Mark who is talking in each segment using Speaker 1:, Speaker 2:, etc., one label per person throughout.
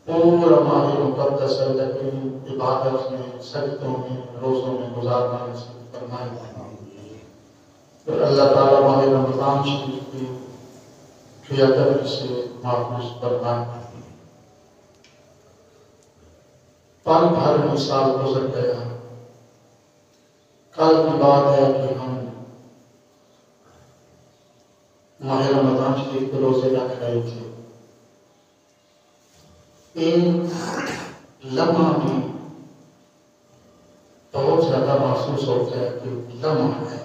Speaker 1: پورا ماہ مقدس ہے، لیکن عبادت میں، سجدوں میں، روزوں میں گزارنا نصیب فرمائے۔ پھر اللہ تعالیٰ ماہ رمضان شریف کی قیادت سے محفوظ فرمائے۔ پل بھر میں سال گزر گیا۔ کل کی بات ہے کہ ہم ماہ رمضان شریف کے روزے رکھ رہے تھے۔ ایک لمحہ بھی بہت زیادہ محسوس ہوتا ہے کہ لمحہ ہے،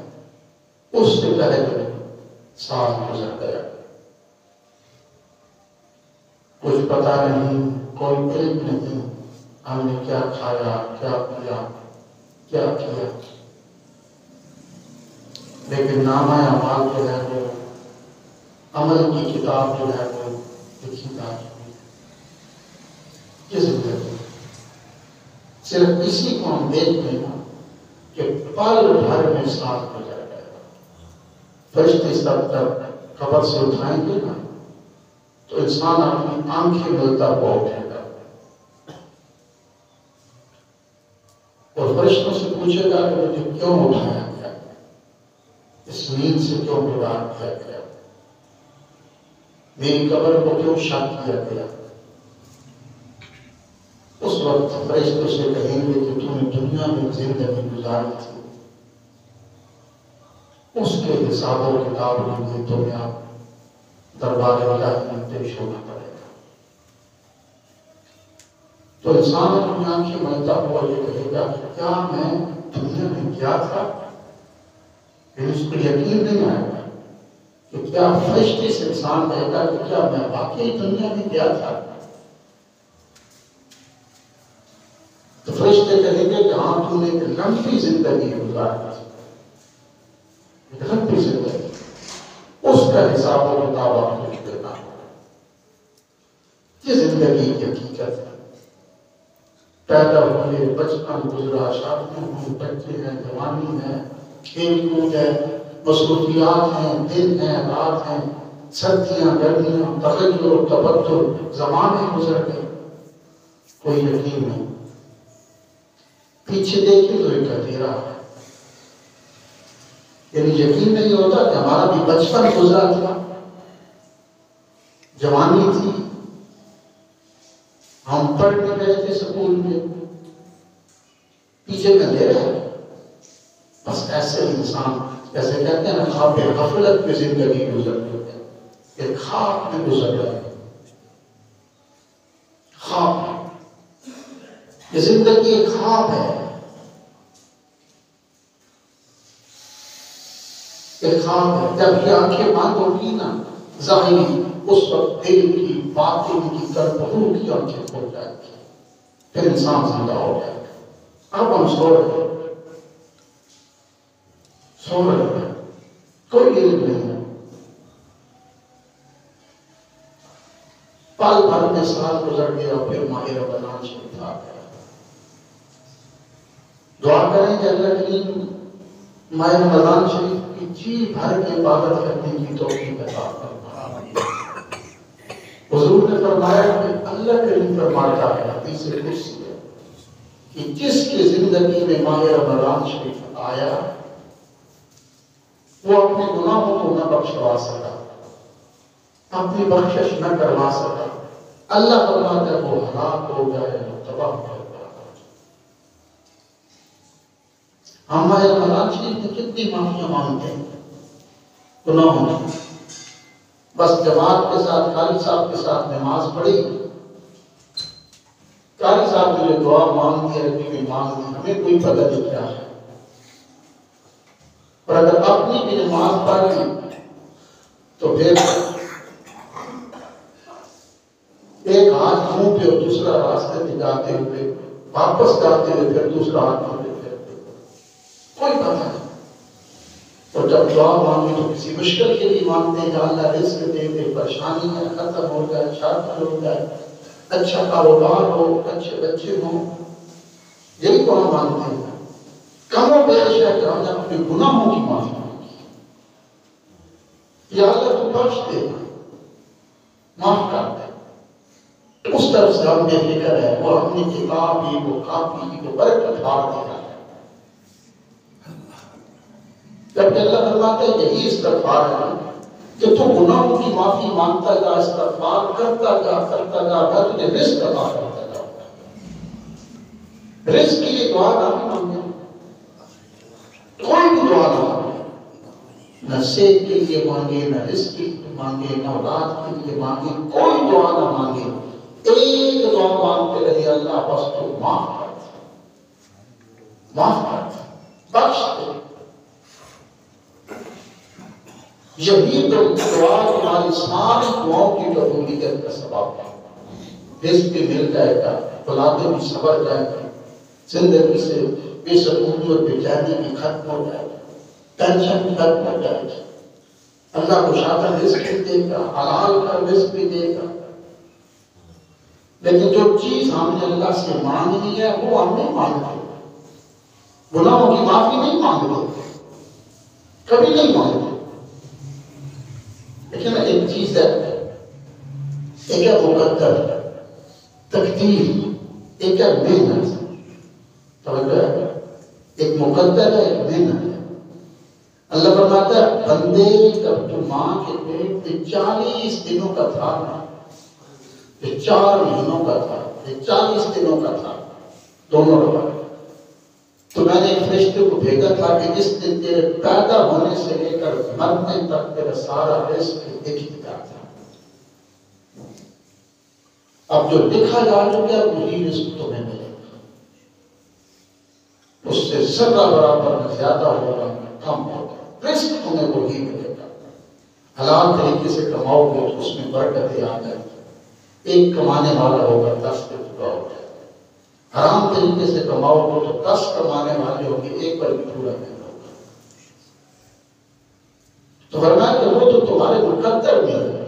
Speaker 1: اس سے پہلے سال گزر گیا۔ کچھ پتا نہیں، کوئی علم نہیں، ہم نے کیا کھایا، کیا پیا، کیا کیا، لیکن نامہ اعمال جو ہے وہ، عمل کی کتاب جو ہے وہ لکھی جا چکی ہے۔ یہ زندگی صرف اسی کو ہم دیکھ لیں کہ پل بھر میں سال گزر گیا۔ فرشتے سب تک قبر سے اٹھائیں گے نا تو انسان اپنی آنکھیں ملتا ہوا اٹھے گا اور فرشتوں سے پوچھے گا کہ مجھے کیوں اٹھایا گیا، اس نیند سے کیوں بیدار کیا گیا، میری قبر کو کیوں شک کیا گیا۔ اس وقت فرشتوں سے کہیں گے کہ تم نے دنیا میں زندگی گزاری تھی، اس کے حساب و کتاب کے لیے تمہیں آپ دربار الہی میں پیش ہونا پڑے گا۔ تو انسان اپنی آنکھیں ملتا ہوا یہ کہے گا کہ کیا میں دنیا میں کیا تھا، پھر اس کو یقین نہیں آئے گا کہ کیا فرشتے سے انسان کہے گا کہ کیا میں واقعی دنیا میں کیا تھا۔ تو فرشتے کہیں گے کہ ہاں تم نے ایک لمبی زندگی گزاری تھی، ایک لمبی زندگی، اس کا حساب و کتاب آپ کو دینا ہوگا۔ یہ زندگی کی حقیقت ہے۔ پیدا ہوئے، بچپن گزرا، شادیاں ہوئی، بچے ہیں، جوانی ہے، کھیل کود ہے، مصروفیات ہیں، دن ہیں، رات ہیں، سردیاں، گرمیاں، تغیر و تبدل، زمانے گزر گئے، کوئی یقین نہیں۔ پیچھے دیکھیں تو ایک اندھیرا ہے، یعنی یقین نہیں ہوتا کہ ہمارا بھی بچپن گزرا تھا، جوانی تھی، ہم پڑھنے گئے تھے سکول میں، پیچھے میں اندھیرا ہے۔ بس ایسے انسان جیسے کہتے ہیں نا، خواب غفلت میں زندگی گزر گئی ہے، ایک خواب میں گزر گئی، خواب، یہ زندگی ایک خواب ہے، ایک خواب ہے۔ جب یہ آنکھیں بند ہوگی نا ظاہری، اس وقت دل کی، باطن کی، قلب کی آنکھیں کھول جائیں گی، پھر انسان زندہ ہو جائے گا۔ اب ہم سو رہے ہیں، سو رہے ہیں، کوئی علم نہیں ہے۔ پل بھر میں سال گزر گیا، پھر ماہ رمضان شریف آ گیا۔ دعا کریں کہ اللہ کریم ماہ رمضان شریف کی جی بھر کے عبادت کرنے کی توفیق عطا فرمائے۔ حضور نے فرمایا کہ اللہ کریم فرماتا ہے، حدیث قدسی ہے، کہ جس کی زندگی میں ماہ رمضان شریف آیا وہ اپنے گناہوں کو نہ بخشوا سکا، اپنی بخشش نہ کروا سکا، اللہ فرماتا ہے وہ ہلاک ہو جائے، تباہ ہو جائے۔ ہم ماہ رمضان شریف میں کتنی معافیاں مانگتے ہیں گناہوں کی، بس جماعت کے ساتھ، قاری صاحب کے ساتھ نماز پڑھی، قاری صاحب نے جو دعا مانگ دی، عربی میں مانگ دی، ہمیں کوئی پتہ نہیں کیا ہے۔ اور اگر اپنی بھی نماز پڑھ لی تو پھر ایک ہاتھ منہ پہ اور دوسرا راستے پہ جاتے ہوئے، واپس جاتے ہوئے پھر دوسرا ہاتھ منہ پہ پھرتے، کوئی پتہ نہیں۔ اور جب دعا مانگے تو کسی مشکل کے لیے مانگتے ہیں کہ اللہ رزق دے دے، پریشانی ہے ختم ہو جائے، شادی ہو جائے، اچھا کاروبار ہو، اچھے بچے ہوں، یہی دعا مانگتے ہیں۔ کم و بیش ہے کہ ہم نے اپنے گناہوں کی معافی مانگی، یا اللہ تو بخش دے، معاف کر دے، اس طرف سے ہم بے فکر ہے، وہ اپنی کتاب ہی، وہ کاپی ہی، وہ برکت پھاڑ دے رہا ہے۔ جبکہ اللہ فرماتا ہے یہی استغفار ہے کہ تو گناہوں کی معافی مانگتا جا، استغفار کرتا جا، میں تجھے رزق عطا کرتا جاؤں گا۔ رزق کی یہ دعا نہ مانگے، کوئی بھی دعا نہ مانگے، نہ صحت کے لیے مانگے، نہ رزق کے لیے مانگے، نہ اولاد کے لیے مانگے، کوئی دعا نہ مانگے، ایک دعا مانگتے رہے، اللہ بس تو معاف کر بخش دے۔ یہی تو دعا تمہاری ساری دعاؤں کی قبولیت کا سبب ہے۔ رزق بھی مل جائے گا، اولادیں بھی سنور جائیں گی، زندگی سے بے سکونی اور بے چینی بھی ختم ہو جائے گی، ٹینشن بھی ختم ہو جائے گی۔ اللہ کو شادہ رزق بھی دے گا، حلال کا رزق بھی دے گا۔ لیکن جو چیز ہم نے اللہ سے مانگنی ہے وہ ہم نہیں مانگتے، گناہوں کی معافی نہیں مانگتے، کبھی نہیں مانگتے۔ لیکن ایک چیز ہے، ایک ہے مقدر تقدیر، ایک ہے محنت، توجہ ہے، ایک مقدر ہے، ایک محنت ہے۔ اللہ فرماتا ہے بندے جب تو ماں کے پیٹ پہ 40 دنوں کا تھا نا، یہ 4 مہینوں کا تھا، یہ 40 دنوں کا تھا، دونوں کا، تو میں نے ایک فرشتے کو بھیجا تھا کہ جس دن تیرے پیدا ہونے سے لے کر مرنے تک تیرا سارا رزق ایک ہی تھا۔ اب جو لکھا جا چکا وہی رزق تمہیں ملے گا، اس سے ذرہ برابر نہ زیادہ ہوگا نہ کم ہوگا، رزق تمہیں وہی ملے گا۔ حلال طریقے سے کماؤ گے تو اس میں برکتیں آ جائیں گی، ایک کمانے والا ہوگا 10 پہ پورا ہو جائے گا۔ حرام طریقے سے کماؤ گے تو 10 کمانے والے ہوں گے، ایک پر بھی پورا نہیں ہوگا۔ تو فرمایا کہ وہ تو تمہارے مقدر میں ہے،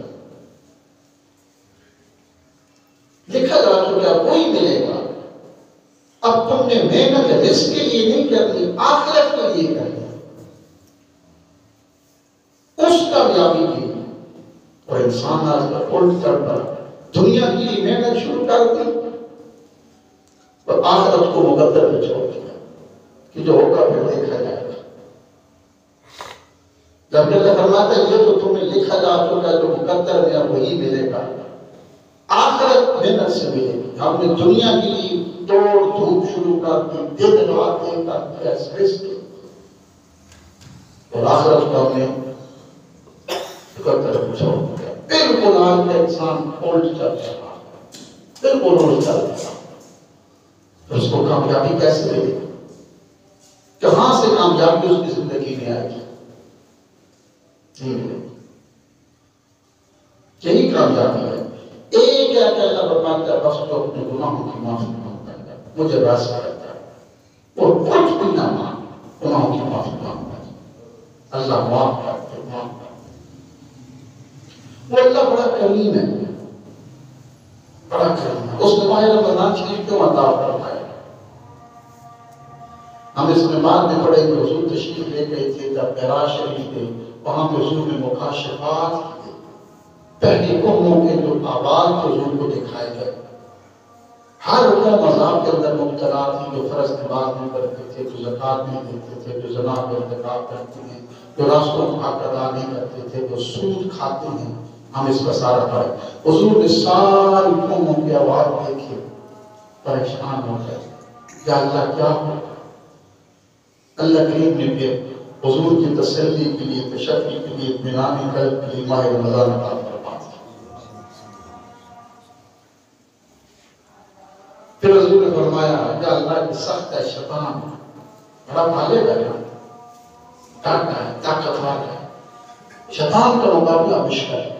Speaker 1: لکھا جا چکا وہی ملے گا۔ اب تم نے محنت رزق کے لیے نہیں کرنی، آخرت کے لیے کرنی، اس کامیابی کے لیے۔ اور انسان آج کا الٹ کرتا دنیا کے لیے محنت شروع کر دی اور آخرت کو مقدر پہ چھوڑ دیا کہ جو ہوگا پھر دیکھا جائے گا۔ جب اللہ فرماتا ہے یہ تو تمہیں لکھا جا چکا جو مقدر میں وہی ملے گا، آخرت محنت سے ملے گی۔ ہم نے دنیا کے لیے دوڑ دھوپ شروع کر دی، دن راتیں کر دیا رزق، اور آخرت کو ہم نے مقدر پہ چھوڑ دیا۔ بالکل آج کا انسان الٹ چل رہا، بالکل الٹ چل رہا۔ اس کو کامیابی کیسے ملے گی؟ کہاں سے کامیابی اس کی زندگی میں آئے گی؟ یہی کامیابی ہے۔ ایک ہے کہ اللہ فرماتا ہے بس تو اپنے گناہوں کی معافی مانگتا ہے، مجھے راضی کرتا ہے، اور کچھ بھی نہ مانگ، گناہوں کی معافی مانگتا ہے، اللہ معاف کرتا ہے، معاف کرتا ہے۔ وہ اللہ بڑا کریم ہے، بڑا کریم ہے۔ اس نے ماہ رمضان شریف کیوں عطا فرمایا؟ ہم اس میں بعد میں پڑھیں گے، حضور تشریف لے گئے تھے جب معراج شریف تھے، وہاں پہ حضور نے مکاشفات پہلی قوموں کے جو آواز حضور کو دکھائے گئے۔ ہر قوم عذاب کے اندر مبتلا تھی، جو فرض نماز نہیں کرتے تھے، جو زکوٰۃ نہیں دیتے تھے، جو زنا کا ارتکاب کرتے ہیں، جو راستوں کا حق ادا نہیں کرتے تھے، جو سود کھاتے ہیں۔ ہم اس کا سارا پڑھیں۔ حضور نے ساری قوموں کی آواز دیکھی، پریشان ہو گئے، یا اللہ کیا ہو؟ اللہ کریم نے پھر حضور کی تسلی کے لیے، تشفی کے لیے، اطمینان قلب کے لیے ماہ رمضان عطا فرمایا۔ پھر حضور نے فرمایا یا اللہ کی سخت ہے شیطان، بڑا بھالے گا، ڈاکٹا ہے، طاقتور ہے، شیطان کا مقابلہ مشکل ہے،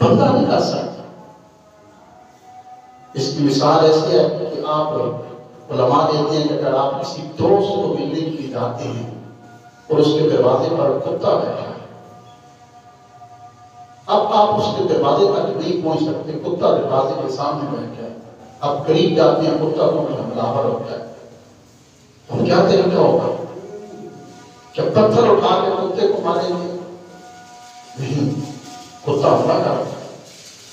Speaker 1: بندہ نہیں کر سکتا۔ اس کی مثال ایسی ہے کہ آپ علماء دیتے ہیں کہ اگر آپ کسی دوست کو ملنے کے لیے جاتے ہیں اور اس کے دروازے پر کتا بیٹھا ہے، اب آپ اس کے دروازے تک نہیں پہنچ سکتے، کتا دروازے کے سامنے بیٹھا ہے، اب قریب جاتے ہیں، کتا کو حملہ ہوتا ہے، ہم کیا طریقہ ہوگا؟ کیا پتھر اٹھا کے کتے کو ماریں گے؟ نہیں، کتا حملہ کرتا ہے۔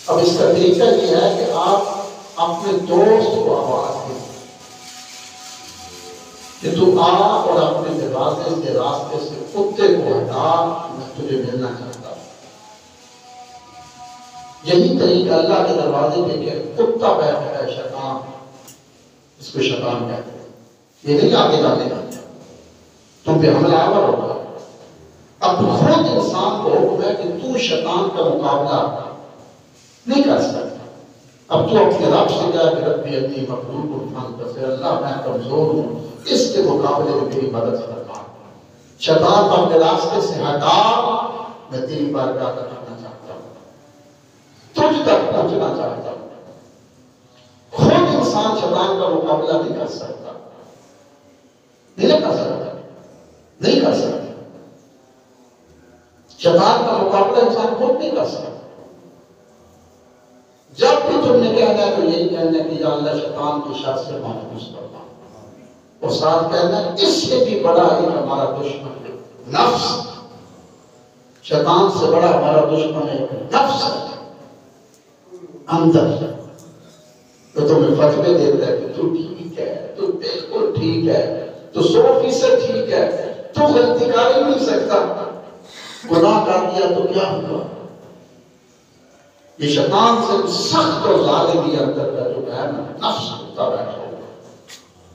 Speaker 1: اب اس کا طریقہ یہ ہے کہ آپ اپنے دوست کو آواز دے کہ تو آ اور اپنے دروازے کے راستے سے کتے کو ہٹا، میں تجھے ملنا چاہتا ہوں۔ یہی طریقہ اللہ کے دروازے پہ کہ کتا بیٹھا ہے شیطان، اس کو شیطان کہتے ہیں، یہ نہیں آگے جانے کا، تم پہ حملہ آور ہوگا۔ اب خود انسان کو حکم ہے کہ تو شیطان کا مقابلہ نہیں کر سکتا۔ اب تو اپنے رب سے کہا کہ ربی انی مغلوب فانتصر، اللہ میں کمزور ہوں، اس کے مقابلے میں میری مدد فرما۔ شیطان کو اپنے راستے سے ہٹا، میں تیری بارگاہ تک آنا چاہتا ہوں، تجھ تک پہنچنا چاہتا ہوں۔ خود انسان شیطان کا مقابلہ نہیں کر سکتا، نہیں کر سکتا، نہیں کر سکتا۔ شیطان کا مقابلہ انسان خود نہیں کر سکتا۔ جب بھی تم نے کہنا ہے تو یہی کہنا ہے کہ یا اللہ شیطان کی شر سے محفوظ کرنا، اور ساتھ کہنا ہے اس سے بھی بڑا ایک ہمارا دشمن ہے نفس، شیطان سے بڑا ہمارا دشمن ہے نفس اندر، تو تمہیں فتوے دیتا ہے کہ تو ٹھیک ہے، تو بالکل ٹھیک ہے، تو 100% ٹھیک ہے، تو غلطی کر ہی نہیں سکتا، گناہ کر دیا تو کیا ہوا؟ یہ شیطان سے سخت اور ظالم ہی اندر کا جو ہے نا نفس ہوتا بیٹھا ہوگا،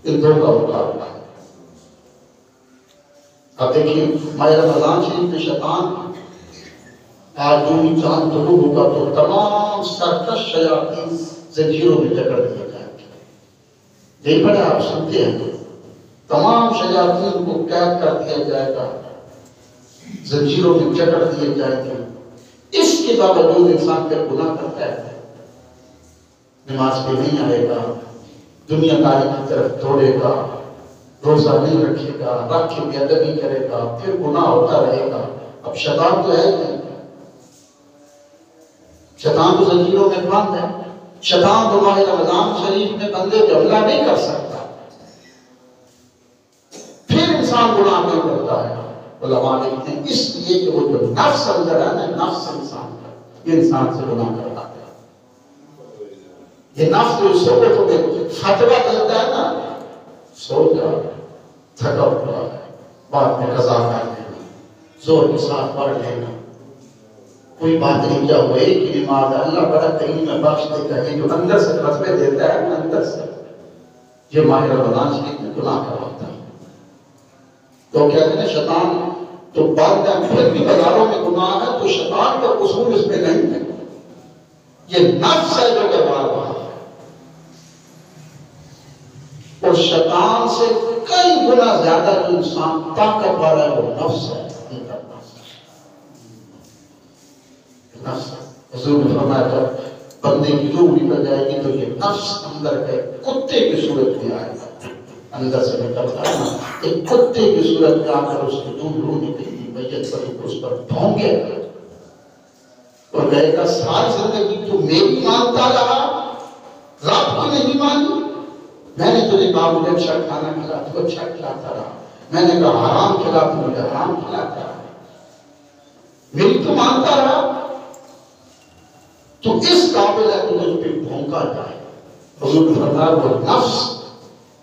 Speaker 1: ان دو کا مقابلہ ہے۔ اب دیکھیے ماہ رمضان شریف میں شیطان آج جو چاند طلوع ہوگا تو تمام سرکش شیاطین زنجیروں میں جکڑ دیا جائیں گے۔ یہی بڑے آپ سنتے ہیں تمام شیاطین کو قید کر دیا جائے گا، زنجیروں میں جکڑ دیے جائیں گے۔ اس کے باوجود انسان پھر گناہ کرتا ہے، نماز پہ نہیں آئے گا، دنیا داری کی طرف دوڑے گا، روزہ نہیں رکھے گا، رکھ کے بے ادبی کرے گا، پھر گناہ ہوتا رہے گا۔ اب شیطان تو ہے نہیں، شیطان تو زنجیروں میں بند ہے، شیطان تو ماہ رمضان شریف میں بندے پہ حملہ نہیں کر سکتا، پھر انسان گناہ نہیں کرتا ہے۔ علماء لکھتے ہیں اس لیے کہ وہ جو نفس اندر ہے نا، نفس انسان کا، یہ انسان سے گناہ کرتا ہے۔ یہ نفس جو سو کو تمہیں فتویٰ دیتا ہے نا، سو جا، تھکا ہوا ہے، بعد میں قضا کر لینا، زور کے ساتھ پڑھ لینا، کوئی بات نہیں کیا ہوا، ایک ہی نماز ہے، اللہ بڑا کریم میں بخش دے گا۔ یہ جو اندر سے فتوے دیتا ہے اندر سے، یہ ماہ رمضان شریف میں گناہ کرواتا ہے۔ تو کہتے ہیں شیطان تو بات ہے، پھر بھی ہزاروں میں گناہ ہے تو شیطان کا قصور اس میں نہیں ہے، یہ نفس ہے جو کروا رہا ہے، اور شیطان سے کئی گنا زیادہ جو انسان طاقت والا ہے وہ نفس ہے، نفس۔ حضور نے فرمایا جب بندے کی روح نکل جائے گی تو یہ نفس اندر ہے کتے کی صورت میں آئے گا، اندر سے نکلتا ہے نا، ایک کتے کی صورت میں آ کر اس کی روح نکلی میت پر اس پر بھونکے اور کہے گا ساری زندگی تو میری مانتا رہا، رب کی نہیں مانی، میں نے تجھے کہا مجھے اچھا کھانا کھلا تو اچھا کھلاتا رہا، میں نے کہا حرام کھلا تو مجھے حرام کھلاتا رہا، میری تو مانتا رہا، تو اس قابل ہے کہ مجھ پہ بھونکا جائے۔ حضور نے فرمایا وہ نفس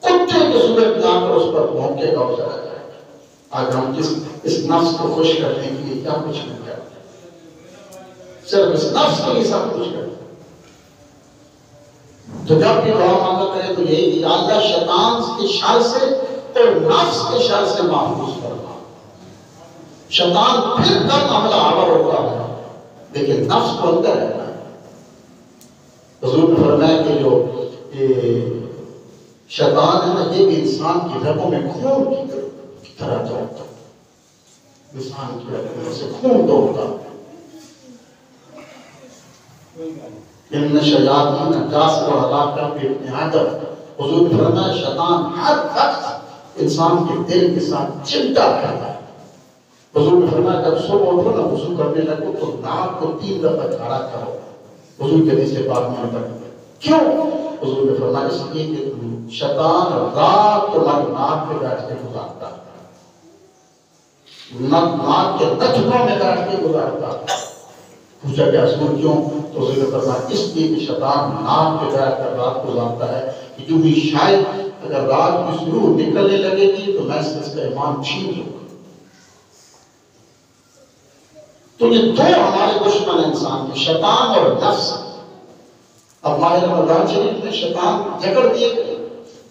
Speaker 1: کتے کی صورت میں آ کر اس پر بھونکے گا اور چلا جائے گا۔ آج ہم اس نفس کو خوش کرنے کے لیے کیا کچھ نہیں کرتے، صرف اس نفس کے لیے سب کچھ کرتے۔ تو جب بھی دعا مانگا کرے تو یہی یا اللہ شیطان کے شر سے اور نفس کے شر سے محفوظ کرنا۔ شیطان پھر تک حملہ آور ہوتا ہے لیکن نفس کو اندر رہتا ہے۔ حضور نے فرمایا کہ جو شیطان ہے نا، یہ بھی انسان کی رگوں میں خون کی طرح دوڑتا ہے، انسان کی رگوں میں سے خون دوڑتا ہے۔ ان شیاطین تاسع علی ابن آدم، حضور نے فرمایا شیطان ہر وقت انسان کے دل کے ساتھ چمٹا رہتا ہے۔ حضور نے فرمایا جب صبح اٹھو نا وضو کرنے لگو تو ناک کو 3 دفعہ کھڑا کرو، حضور کے حدیث پاک میں آتا ہے۔ کیوں؟ حضور نے فرمایا اس لیے کہ شیطان رات تمہاری ناک پہ بیٹھ کے گزارتا ہے، ناک کے نتنوں میں بیٹھ کے گزارتا ہے، پوچھا کہ حضور کیوں؟ تو حضور نے فرمایا اس لیے کہ شیطان نام کے غیر کر رات کو جانتا ہے کہ جو بھی شاید اگر رات کی شروع نکلنے لگے گی تو میں اس کا ایمان چھین لوں گا۔ تو یہ دو ہمارے دشمن انسان کے، شیطان اور نفس۔ اب ماہ رمضان شریف میں شیطان جکڑ دیے گئے،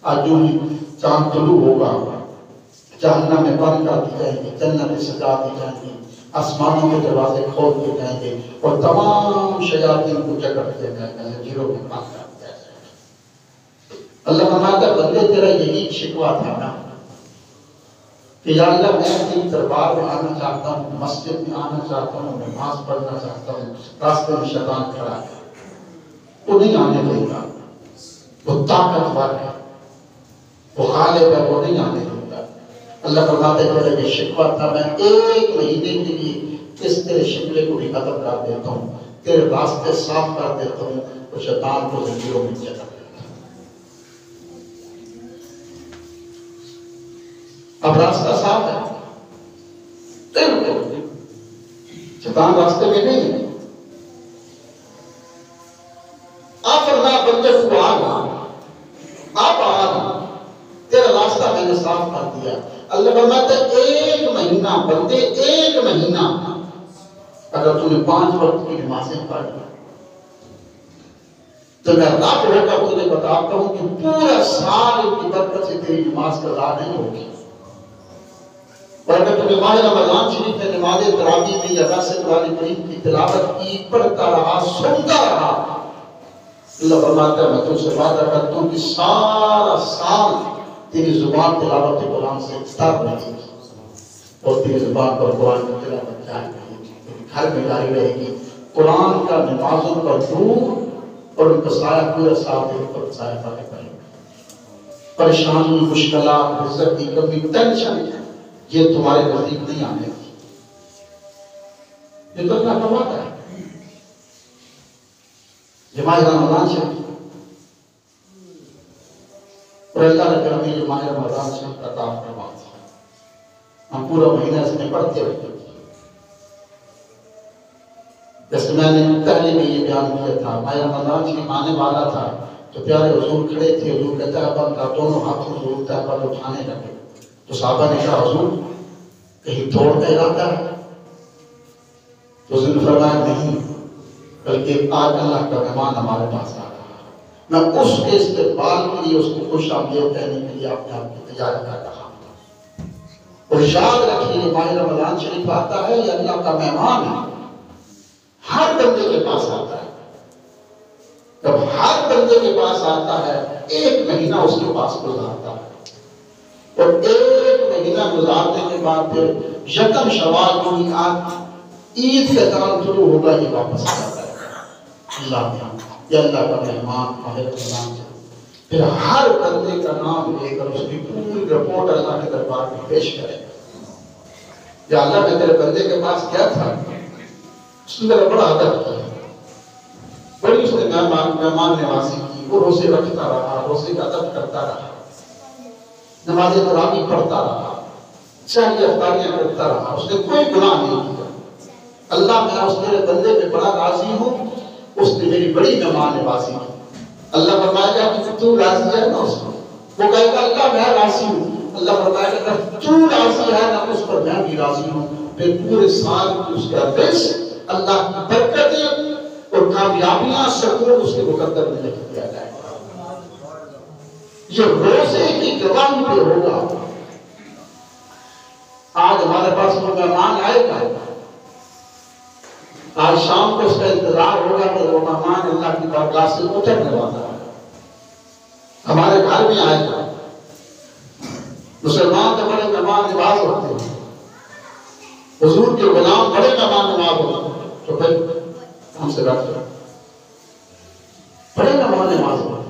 Speaker 1: آج جو ہی چاند طلوع ہوگا جہنم میں بند کر دی جائیں گی، جنت میں سجا دی جائیں گی، آسمانوں کے دروازے کھول دیے جائیں گے اور تمام شیاطین کو جکڑ دیا جائے گا، زنجیروں میں بند کر دیا جائے گا۔ اللہ فرماتا ہے بندے تیرا یہی شکوہ تھا نا کہ یا اللہ میں تیری دربار میں آنا چاہتا ہوں، مسجد میں آنا چاہتا ہوں، نماز پڑھنا چاہتا ہوں، راستے میں شیطان کھڑا ہے، وہ نہیں آنے دے گا، وہ طاقتور ہے، وہ غالب ہے، وہ نہیں آنے دے گا۔ اللہ فرماتے ہیں تیرا یہ شکوہ تھا، میں 1 مہینے کے لیے اس تیرے شکوے کو بھی ختم کر دیتا ہوں، تیرے راستے صاف کر دیتا ہوں، تو شیطان کو زنجیروں میں جکڑ دیتا ہوں۔ اب راستہ صاف ہے، شیطان راستے میں نہیں ہے۔ آپ اللہ بندے کو آنا، آپ آنا، تیرا راستہ میں نے صاف کر دیا۔ اللہ فرماتا ہے 1 مہینہ بندے، 1 مہینہ اگر تم نے 5 وقت کی نمازیں پڑھی تو میں رب ہو کر تجھے بتاتا ہوں کہ پورا سال کی برکت سے تیری نماز قضا نہیں ہوگی۔ اور اگر تمہیں ماہ رمضان شریف میں نماز تراویح میں یا ویسے قرآن کریم کی تلاوت کی، پڑھتا رہا، سنتا رہا، اللہ فرماتا ہے میں تم سے وعدہ کرتا ہوں کہ سارا سال تیری زبان تلاوت قرآن سے تر رہے گی اور تیری زبان پر قرآن کی تلاوت جاری رہے گی، گھر میں جاری رہے گی۔ قرآن کا نمازوں کا نور اور ان کا سایہ پورا سال دے پر سایہ پانے کرے گا۔ پریشانی، مشکلات، رزق کی کمی، ٹینشن یہ تمہارے نزدیک نہیں آنے گی۔ یہ تو اللہ کا وعدہ ہے۔ یہ ماہ رمضان شریف اور اللہ نے ہمیں یہ ماہ رمضان شریف عطا فرمایا، ہم پورا مہینہ اس میں پڑھتے رہتے ہیں۔ جیسے میں نے پہلے میں یہ بیان کیا تھا، ماہ رمضان شریف آنے والا تھا تو پیارے حضور کھڑے تھے، حضور کہتا ہے بند کا دونوں ہاتھوں سے اٹھتا ہے اٹھانے لگے تو صحابہ نے کہا حضور کہیں توڑ کا ارادہ ہے؟ تو حضور نے فرمایا نہیں، بلکہ آج اللہ کا مہمان ہمارے پاس آ رہا ہے، میں اس کے استقبال کے لیے، اس کو خوش آمدید کہنے کے لیے اپنے آپ کی تیاری کر رہا ہوں۔ اور یاد رکھیے ماہ رمضان شریف آتا ہے یہ اللہ کا مہمان ہے، ہر بندے کے پاس آتا ہے۔ جب ہر بندے کے پاس آتا ہے 1 مہینہ اس کے پاس گزارتا ہے، اور 1 مہینہ گزارنے کے بعد پھر یکم شوال کو عید کا چاند شروع ہوگا، یہ واپس آ جاتا ہے اللہ میں، یہ اللہ کا مہمان ماہ رمضان سے۔ پھر ہر بندے کا نام لے کر اس کی پوری رپورٹ اللہ کے دربار میں پیش کرے گا، یا اللہ میں تیرے بندے کے پاس کیا تھا، اس نے میرا بڑا ادب کیا، بڑی اس نے مہمان نوازی کی، وہ روزے رکھتا رہا، روزے کا ادب کرتا رہا، نماز تراویح پڑھتا رہا، سحری افطاریاں کرتا رہا، اس نے کوئی گناہ نہیں کیا۔ اللہ میں اس میرے بندے پہ بڑا راضی ہوں، اس نے میری بڑی مہمان نوازی کی۔ اللہ فرمائے گا کہ تو راضی ہے نا اس کو، وہ کہے گا اللہ میں راضی ہوں، اللہ فرمائے گا کہ تو راضی ہے نا اس پر میں بھی راضی ہوں۔ پھر پورے سال کی اس کا رزق، اللہ کی برکتیں اور کامیابیاں سکون اس کے مقدر میں لکھ دیا جائے گا۔ یہ روزے کی گواہی پہ ہوگا۔ آج ہمارے پاس وہ مہمان آئے گا، آج شام کو اس کا انتظار ہوگا کہ وہ مہمان اللہ کی بارگاہ سے اترنے والا ہے، ہمارے گھر میں آئے گا۔ مسلمان تو بڑے مہمان نواز ہوتے ہیں، حضور کے غلام بڑے مہمان نواز ہوتے ہیں، تو پھر ہم سے بات کریں، بڑے مہمان نواز ہوتے ہیں۔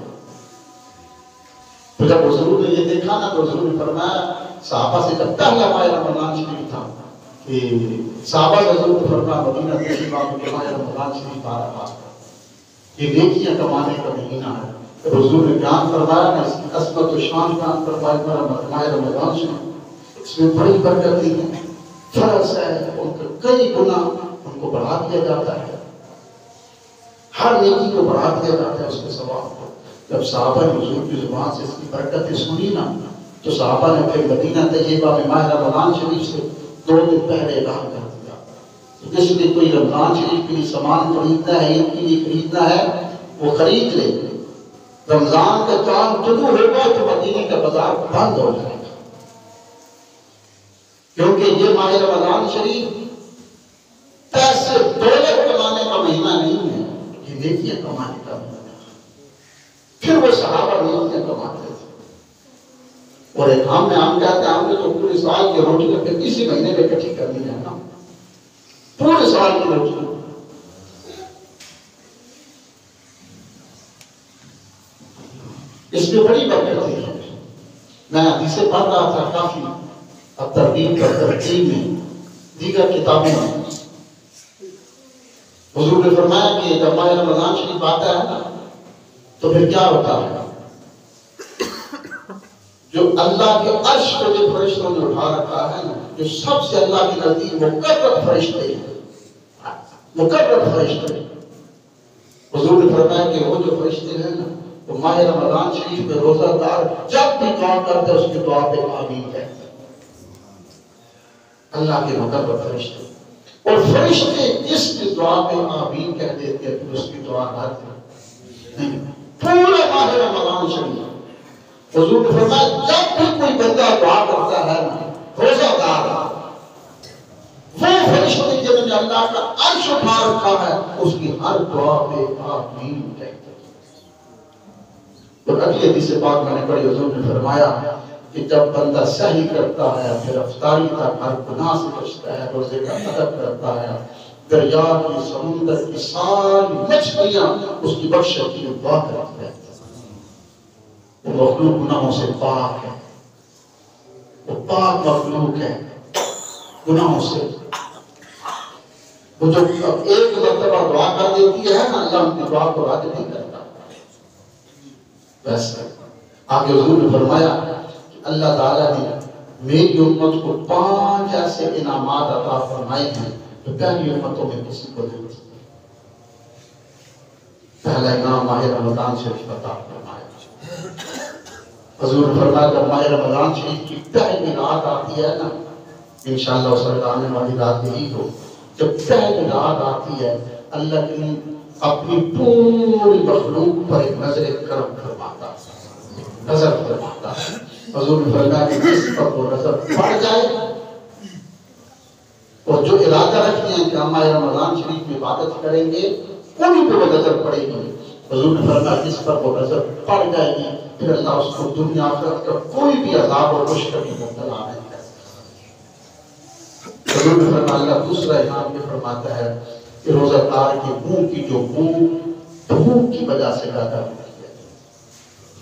Speaker 1: تو جب حضور نے یہ دیکھا نا تو حضور نے فرمایا صحابہ سے، جب پہلا ماہ رمضان شریف تھا کہ صحابہ سے حضور نے فرمایا مدینہ تشریف آنے ماہ رمضان شریف آ رہا، یہ نیکیاں کمانے کا مہینہ ہے۔ تو حضور نے بیان فرمایا نا، اس کی عظمت و شان بیان فرمائی، ماہ رمضان شریف اس میں بڑی برکتیں ہیں، فرض ہے، ان کے کئی گنا ان کو بڑھا دیا جاتا ہے، ہر نیکی کو بڑھا دیا جاتا ہے اس کے ثواب کو۔ جب صحابہ نے حضور کی زبان سے اس کی برکتیں سنی نا تو صحابہ نے پھر مدینہ طیبہ میں ماہ رمضان شریف سے 2 دن پہلے اعلان کر دیا، جس نے کوئی رمضان شریف کے لیے سامان خریدنا ہے، عید کے لیے خریدنا ہے، وہ خرید لے۔ رمضان کا چاند طلوع ہوگا تو مدینے کا بازار بند ہو جائے گا، کیونکہ یہ ماہ رمضان شریف پیسے دولت کمانے کا مہینہ نہیں ہے، یہ نیکیاں کمانے کا مہینہ ہے۔ پھر وہ صحابہ نیکیاں کماتے تھے، اور ایک ہم کہتے ہیں ہم نے تو پورے سال کی روٹی کر کے اسی مہینے میں اکٹھی کرنی ہے نا، پورے سال کی روٹی۔ اس میں بڑی برکت ہے۔ میں حدیثیں پڑھ رہا تھا کافی، اب ترغیب اور ترغیب میں دیگر کتابوں میں حضور نے فرمایا کہ جب ماہ رمضان شریف آتا ہے نا تو پھر کیا ہوتا ہے، جو اللہ کے عرش کو جو فرشتوں نے اٹھا رکھا ہے نا، جو سب سے اللہ کے نزدیک مقرب فرشتے ہیں، مقرب فرشتے، حضور نے فرمایا کہ وہ جو فرشتے ہیں نا وہ ماہ رمضان شریف میں روزہ دار جب بھی دعا کرتے اس کی دعا پہ آمین کہتے ہیں، اللہ کے مقرب فرشتے۔ اور فرشتے جس کی دعا پہ آمین کہہ دیتے ہیں پھر اس کی دعا نہیں، پورا ماہ رمضان شریف حضور نے فرمایا جب بھی کوئی بندہ دعا کرتا ہے روزہ دار، وہ فرشتے جنہوں نے اللہ کا عرش اٹھا رکھا ہے اس کی ہر دعا پہ آمین کہتے ہیں۔ اور اگلی حدیث پاک میں نے پڑھی، حضور نے فرمایا کہ جب بندہ سحری کرتا ہے پھر افطاری تک ہر گناہ سے بچتا ہے، روزے کا ادب کرتا ہے، دریا کی سمندر کی ساری مچھلیاں اس کی بخشش کی دعا کرتی رہتی ہیں۔ وہ مخلوق گناہوں سے پاک ہے، وہ پاک مخلوق ہے گناہوں سے۔ وہ جو ایک مرتبہ دعا کر دیتی ہے نا، اللہ ان کی دعا کو رد نہیں کرتا۔ ویسے آگے حضور نے فرمایا کہ اللہ تعالیٰ نے میری امت کو 5 ایسے انعامات عطا فرمائے ہیں جو پہلی امتوں میں کسی کو نہیں تھی۔ پہلا انعام ماہ رمضان شریف عطا فرمایا۔ حضور نے فرمایا کہ ماہ رمضان شریف کی پہلی رات آتی ہے نا، انشاءاللہ اس وقت آنے والی رات یہی ہو، جب پہلی رات آتی ہے اللہ کی اپنی پوری مخلوق پر ایک نظر کرم فرماتا ہے، نظر فرماتا ہے۔ حضور نے فرمایا کہ جس پر وہ نظر پڑ جائے اور جو ارادہ رکھتے ہیں کہ ہم ماہ رمضان شریف میں عبادت کریں گے انہیں پہ وہ نظر پڑے گی۔ حضور نے فرمایا جس پر وہ نظر پڑ جائے گی پھر اللہ اس کو دنیا آخرت کا کوئی بھی عذاب اور مشکل میں مبتلا نہیں کرے۔ حضور نے فرمایا اللہ دوسرا انعام یہ فرماتا ہے کہ روزہ دار کے منہ کی جو بھوک کی وجہ سے پیدا ہوتی ہے،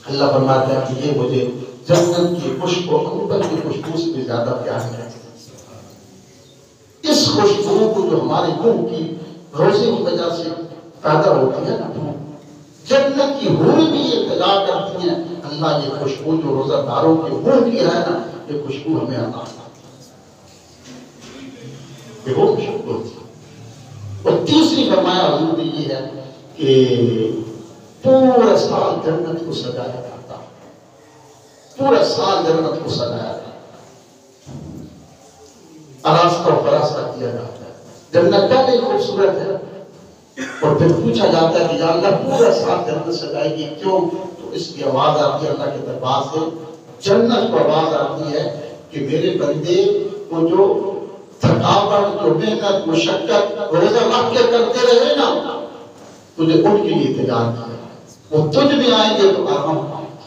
Speaker 1: اللہ فرماتا ہے کہ یہ مجھے جنت کی خوشبو عنبر کی خوشبو سے بھی زیادہ پیار ہے۔ اس خوشبو کو جو ہمارے منہ کی روزے کی وجہ سے پیدا ہوتی ہے نا، جنت کی حور بھی یہ پیدا کرتی ہیں، اللہ یہ خوشبو جو روزہ داروں کے منہ کی ہے نا یہ خوشبو ہمیں عطا کرتی ہے، یہ وہ خوشبو ہوتی ہے۔ اور تیسری فرمایا حضور نے یہ ہے کہ پورا سال جنت کو سجایا جاتا ہے، پورا سال جنت کو سجایا جاتا ہے، آراستہ و فراستہ کیا جاتا ہے۔ جنت پہلے خوبصورت ہے اور پھر پوچھا جاتا ہے کہ یا اللہ پورا سال جنت سجائے گی کیوں؟ تو اس کی آواز آتی ہے اللہ کے دربار سے، جنت کو آواز آتی ہے کہ میرے بندے کو جو تھکاوٹ جو محنت مشقت روزہ رکھ کے کرتے رہے نا تجھے ان کے لیے تیار کیا، وہ تجھ میں آئیں گے تو آرام پائیں گے۔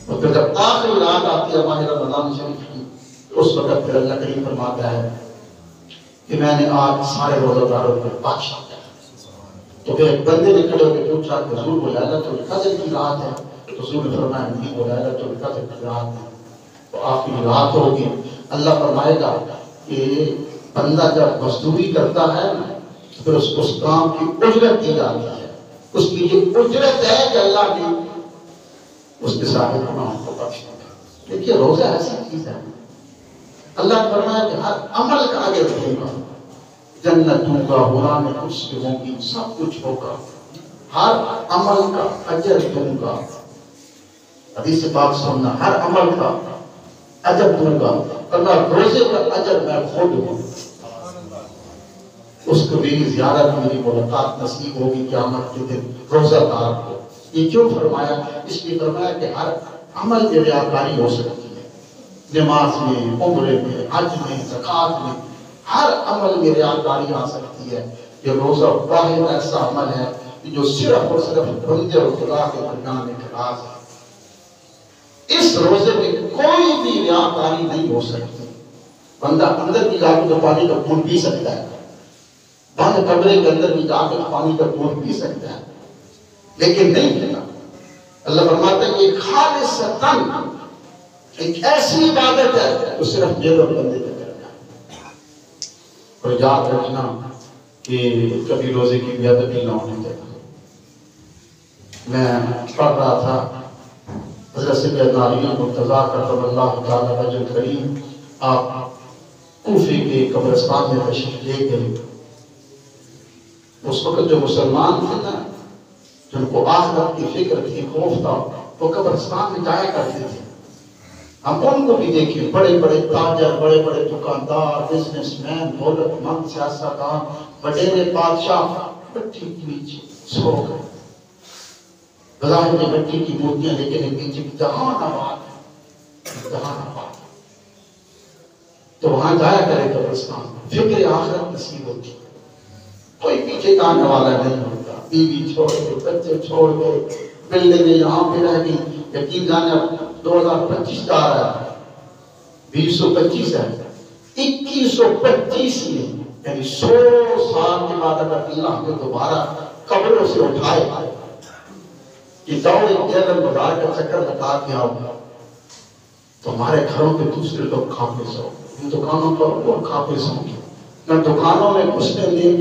Speaker 1: اور پھر جب آخری رات آتی ہے ماہ رمضان شریف کی اس وقت پھر اللہ کریم فرماتا ہے کہ میں نے آج سارے روزہ داروں کو بخش دیا۔ تو پھر ایک بندے نے کھڑے ہو کے پوچھا کہ حضور وہ لیلۃ القدر کی رات ہے؟ تو حضور نے فرمایا نہیں، وہ لیلۃ القدر کی رات ہے، تو آخری رات ہوگی۔ اللہ فرمائے گا کہ بندہ جب مزدوری کرتا ہے پھر اس کام کی اجرت دی جاتی ہے، اس کی یہ اجرت ہے کہ اللہ نے اس کے سارے گناہوں کو بخش دیا۔ دیکھیے روزہ ایسی چیز ہے، اللہ نے فرمایا کہ ہر عمل کا اجر دوں گا، جنت دوں گا، حوران کرسی ہوں گی، سب کچھ ہوگا، ہر عمل کا اجر دوں گا۔ حدیث پاک سننا، ہر عمل کا اجر دوں گا، اللہ روزے کا اجر میں خود ہوں۔ اس کو میری زیارت، میری ملاقات نصیب ہوگی قیامت کے دن روزہ دار کو۔ یہ کیوں فرمایا؟ اس لیے فرمایا کہ ہر عمل میں ریاکاری ہو سکتی ہے، نماز میں، عمرے میں، حج میں، زکوٰۃ میں، ہر عمل میں ریاکاری آ سکتی ہے۔ یہ روزہ واحد ایسا عمل ہے کہ جو صرف اور صرف بندے اور خدا کے درمیان میں خلاص ہے۔ اس روزے میں کوئی بھی ریاکاری نہیں ہو سکتی۔ بندہ اندر بھی جا کے تو پانی کا گھونٹ پی سکتا ہے، بند کمرے کے اندر بھی جا کے پانی کا گھونٹ پی سکتا ہے، لیکن نہیں پیتا۔ اللہ فرماتا ہے کہ خالصتاً ایک ایسی عبادت ہے جو صرف میرے اور بندے کے درمیان۔ اور یاد رکھنا کہ کبھی روزے کی بے ادبی نہ ہونے دینا۔ میں پڑھ رہا تھا حضرت سیدنا علی مرتضیٰ کرم اللہ تعالی وجہ کریم، آپ کوفے کے قبرستان میں تشریف لے گئے۔ اس وقت جو مسلمان تھے نا، جن کو آخرت کی فکر تھی، خوف تھا، وہ قبرستان میں جایا کرتے تھے۔ ہم ان کو بھی دیکھیں، بڑے بڑے تاجر، بڑے بڑے دکاندار، بزنس مین، دولت مند سیاستدان، وڈیرے بادشاہ مٹی کے نیچے سو گئے۔ بظاہر میں مٹی کی مورتیاں، لیکن ان کے نیچے جہان آباد ہے، جہان آباد۔ تو وہاں جایا کرے قبرستان، فکر آخرت نصیب ہوتی۔ کوئی پیچھے جانے والا نہیں ہوتا، بیوی چھوڑ کے، بچے چھوڑ کے، بلڈنگیں یہاں پہ رہ گئی۔ یقین جانے 2025 جا رہا ہے، 2025 ہے، 2125 میں یعنی 100 سال کے بعد اگر اللہ نے دوبارہ قبروں سے اٹھائے کہ دوڑے جیلن بازار کا چکر لگا کے آؤ، تو ہمارے گھروں پہ دوسرے لوگ کھاپے سو، ان دکانوں پر اور کھاپے سو گے، نہ دکانوں میں گھسنے دیں گے